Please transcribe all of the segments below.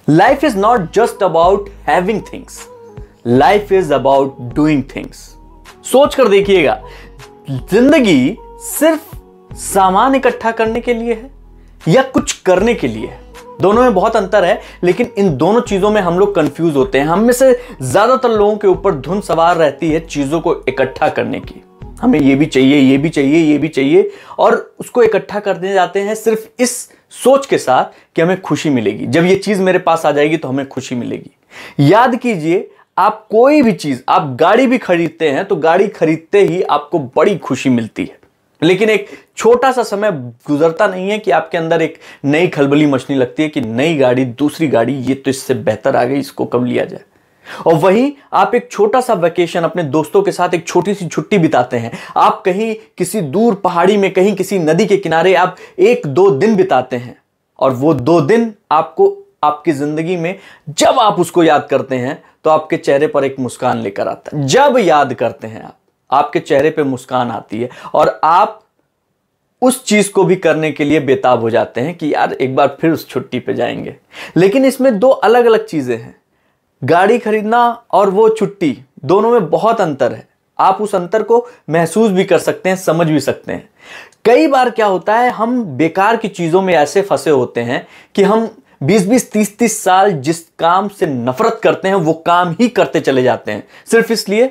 Life is not just about having things, life is about doing things. सोच कर देखिएगा, जिंदगी सिर्फ सामान इकट्ठा करने के लिए है या कुछ करने के लिए है? दोनों में बहुत अंतर है, लेकिन इन दोनों चीजों में हम लोग कंफ्यूज होते हैं। हम में से ज्यादातर लोगों के ऊपर धुन सवार रहती है चीजों को इकट्ठा करने की। हमें ये भी चाहिए, ये भी चाहिए, ये भी चाहिए, और उसको इकट्ठा करने जाते हैं सिर्फ इस सोच के साथ कि हमें खुशी मिलेगी, जब ये चीज मेरे पास आ जाएगी तो हमें खुशी मिलेगी। याद कीजिए, आप कोई भी चीज, आप गाड़ी भी खरीदते हैं तो गाड़ी खरीदते ही आपको बड़ी खुशी मिलती है, लेकिन एक छोटा सा समय गुजरता नहीं है कि आपके अंदर एक नई खलबली मचने लगती है कि नई गाड़ी, दूसरी गाड़ी, ये तो इससे बेहतर आ गई, इसको कब लिया जाए। और वहीं आप एक छोटा सा वेकेशन अपने दोस्तों के साथ, एक छोटी सी छुट्टी बिताते हैं। आप कहीं किसी दूर पहाड़ी में, कहीं किसी नदी के किनारे आप 1-2 दिन बिताते हैं, और वो 2 दिन आपको आपकी जिंदगी में जब आप उसको याद करते हैं तो आपके चेहरे पर एक मुस्कान लेकर आता है। जब याद करते हैं आपके चेहरे पे मुस्कान आती है और आप उस चीज को भी करने के लिए बेताब हो जाते हैं कि यार एक बार फिर उस छुट्टी पे जाएंगे। लेकिन इसमें 2 अलग अलग चीजें हैं, गाड़ी खरीदना और वो छुट्टी, दोनों में बहुत अंतर है। आप उस अंतर को महसूस भी कर सकते हैं, समझ भी सकते हैं। कई बार क्या होता है, हम बेकार की चीजों में ऐसे फंसे होते हैं कि हम 20-20, 30-30 साल जिस काम से नफरत करते हैं वो काम ही करते चले जाते हैं, सिर्फ इसलिए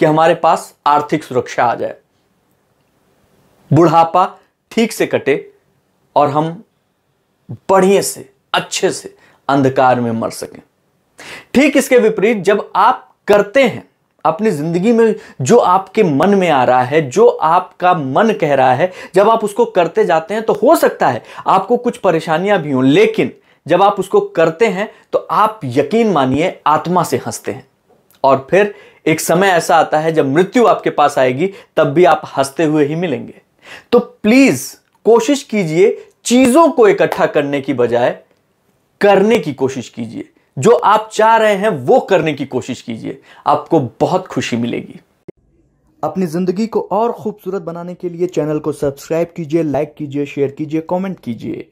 कि हमारे पास आर्थिक सुरक्षा आ जाए, बुढ़ापा ठीक से कटे और हम बढ़िया से, अच्छे से अंधकार में मर सकें। ठीक इसके विपरीत, जब आप करते हैं अपनी जिंदगी में जो आपके मन में आ रहा है, जो आपका मन कह रहा है, जब आप उसको करते जाते हैं तो हो सकता है आपको कुछ परेशानियां भी हों, लेकिन जब आप उसको करते हैं तो आप यकीन मानिए आत्मा से हंसते हैं। और फिर एक समय ऐसा आता है जब मृत्यु आपके पास आएगी, तब भी आप हंसते हुए ही मिलेंगे। तो प्लीज कोशिश कीजिए, चीजों को इकट्ठा करने की बजाय करने की कोशिश कीजिए। जो आप चाह रहे हैं वो करने की कोशिश कीजिए, आपको बहुत खुशी मिलेगी। अपनी जिंदगी को और खूबसूरत बनाने के लिए चैनल को सब्सक्राइब कीजिए, लाइक कीजिए, शेयर कीजिए, कमेंट कीजिए।